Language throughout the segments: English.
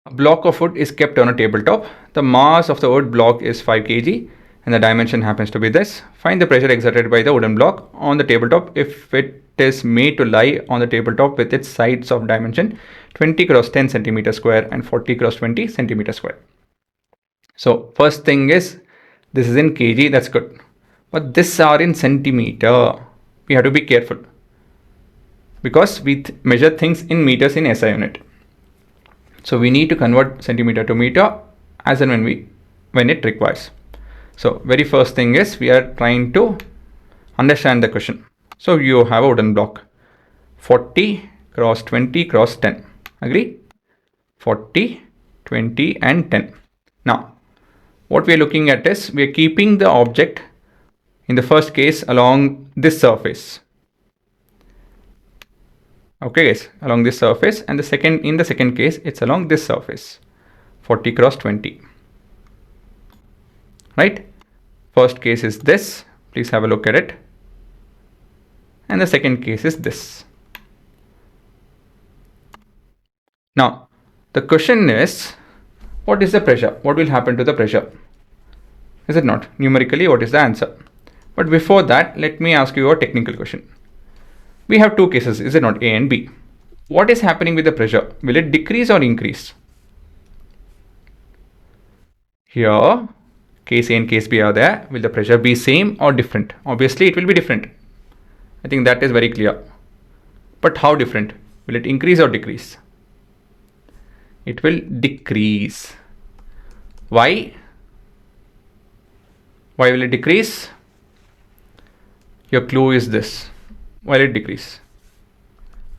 A block of wood is kept on a tabletop. The mass of the wood block is 5 kg and the dimension happens to be this. Find the pressure exerted by the wooden block on the tabletop if it is made to lie on the tabletop with its sides of dimension 20 cross 10 centimeter square and 40 cross 20 centimeter square. So first thing is, this is in kg, that's good. But this are in centimeter. We have to be careful because we measure things in meters in SI unit. So we need to convert centimeter to meter as and when it requires. So very first thing is, we are trying to understand the question. So you have a wooden block, 40 cross 20 cross 10. Agree? 40, 20 and 10. Now what we are looking at is, we are keeping the object in the first case along this surface. Okay guys, along this surface, and in the second case it's along this surface, 40 cross 20. Right? First case is this, please have a look at it. And the second case is this. Now the question is, what is the pressure? What will happen to the pressure? Is it not? Numerically, what is the answer? But before that, let me ask you a technical question. We have two cases, is it not? A and B. What is happening with the pressure? Will it decrease or increase? Here, case A and case B are there. Will the pressure be same or different? Obviously, it will be different. I think that is very clear. But how different? Will it increase or decrease? It will decrease. Why? Why will it decrease? Your clue is this. Why will it decrease?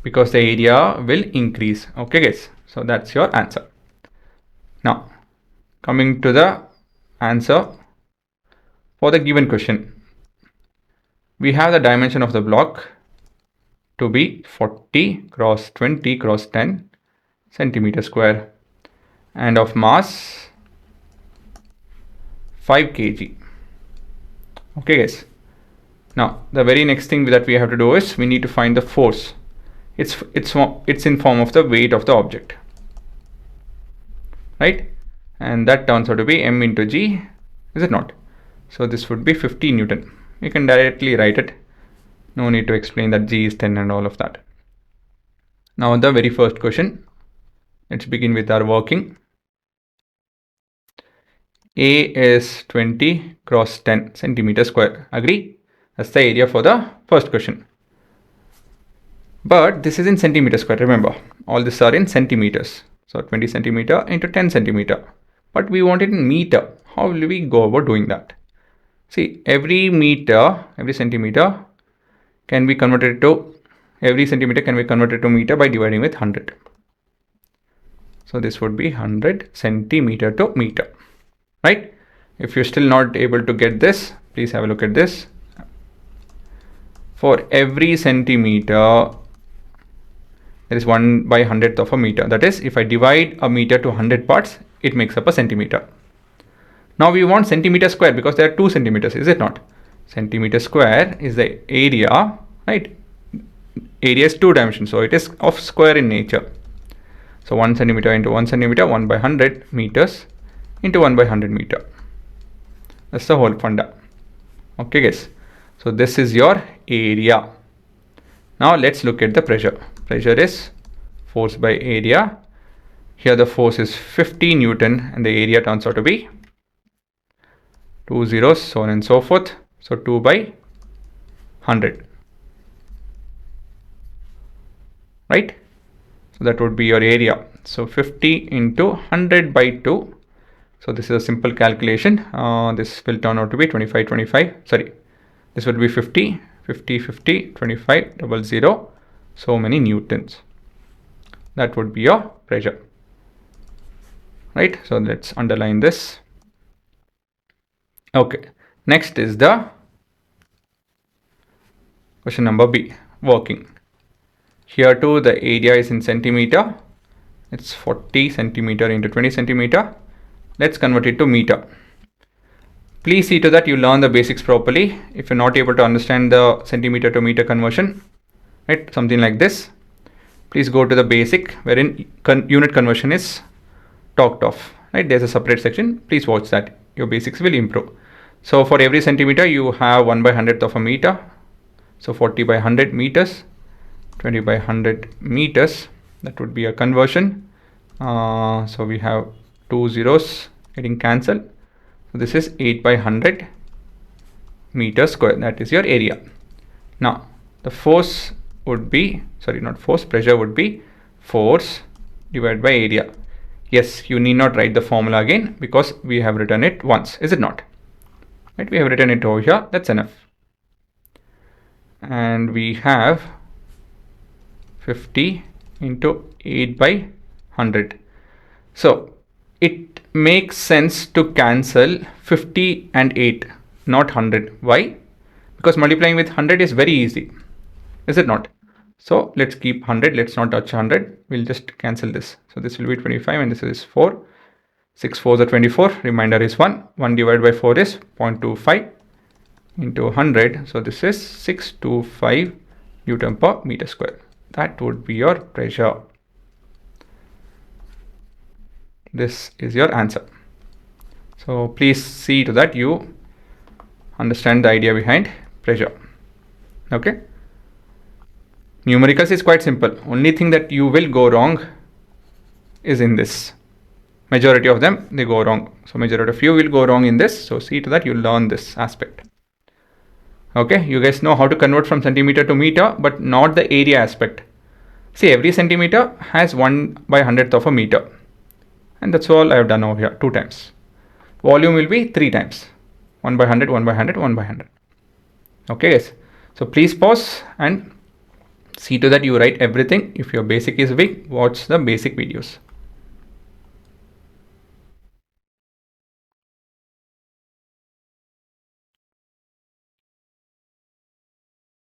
Because the area will increase. Okay guys, so that's your answer. Now coming to the answer for the given question, we have the dimension of the block to be 40 cross 20 cross 10 centimeter square and of mass 5 kg. Okay guys, now the very next thing that we have to do is, we need to find the force. It's in form of the weight of the object, right? And that turns out to be m into g, is it not? So this would be 50 Newton. You can directly write it, no need to explain that g is 10 and all of that. Now the very first question, let's begin with our working. A is 20 cross 10 centimeter square. Agree? That's the area for the first question. But this is in centimeter square. Remember, all these are in centimeters. So 20 centimeter into 10 centimeter. But we want it in meter. How will we go about doing that? See, every centimeter can be converted to, every centimeter can be converted to meter by dividing with 100. So this would be 100 centimeter to meter. Right? If you're still not able to get this, please have a look at this. For every centimeter, there is 1 by 100th of a meter. That is, if I divide a meter to 100 parts, it makes up a centimeter. Now we want centimeter square because there are 2 centimeters, is it not? Centimeter square is the area, right? Area is 2 dimensions, so it is of square in nature. So 1 centimeter into 1 centimeter, 1 by 100 meters into 1 by 100 meter. That's the whole funda. Okay guys, so this is your area. Now let's look at the pressure. Pressure is force by area. Here the force is 50 Newton and the area turns out to be 2 zeros, so on and so forth. So 2 by 100. Right? So that would be your area. So 50 into 100 by 2. So this is a simple calculation. This will turn out to be 25, 25. Sorry, this would be 50, 50, 50, 25, 00. So many newtons. That would be your pressure. Right? So let's underline this. Okay. Next is the question number B, working. Here too the area is in centimeter. It's 40 centimeter into 20 centimeter. Let's convert it to meter. Please see to that you learn the basics properly. If you're not able to understand the centimeter to meter conversion, right, something like this, please go to the basic wherein unit conversion is talked of, right? There's a separate section. Please watch that. Your basics will improve. So for every centimeter, you have 1 by 100th of a meter. So 40 by 100 meters, 20 by 100 meters. That would be a conversion. So we have 2 zeros getting cancelled. So this is 8 by 100 meters square. That is your area. Now the force would be, sorry, not force, pressure would be force divided by area. Yes, you need not write the formula again because we have written it once, is it not? Right, we have written it over here, that's enough. And we have 50 into 8 by 100. So it makes sense to cancel 50 and 8, not 100. Why? Because multiplying with 100 is very easy, is it not? So let's keep 100, let's not touch 100, we'll just cancel this. So this will be 25 and this is 4. 6 4s are 24, remainder is 1. 1 divided by 4 is 0.25 into 100. So this is 625 Newton per meter square. That would be your pressure. This is your answer. So please see to that you understand the idea behind pressure. Okay. Numericals is quite simple. Only thing that you will go wrong is in this. Majority of them, they go wrong. So majority of you will go wrong in this. So see to that you learn this aspect. Okay, you guys know how to convert from centimeter to meter, but not the area aspect. See, every centimeter has 1 by 100th of a meter. And that's all I have done over here, 2 times. Volume will be 3 times. 1 by 100, 1 by 100, 1 by 100. Okay guys, so please pause and see to that you write everything. If your basic is weak, watch the basic videos.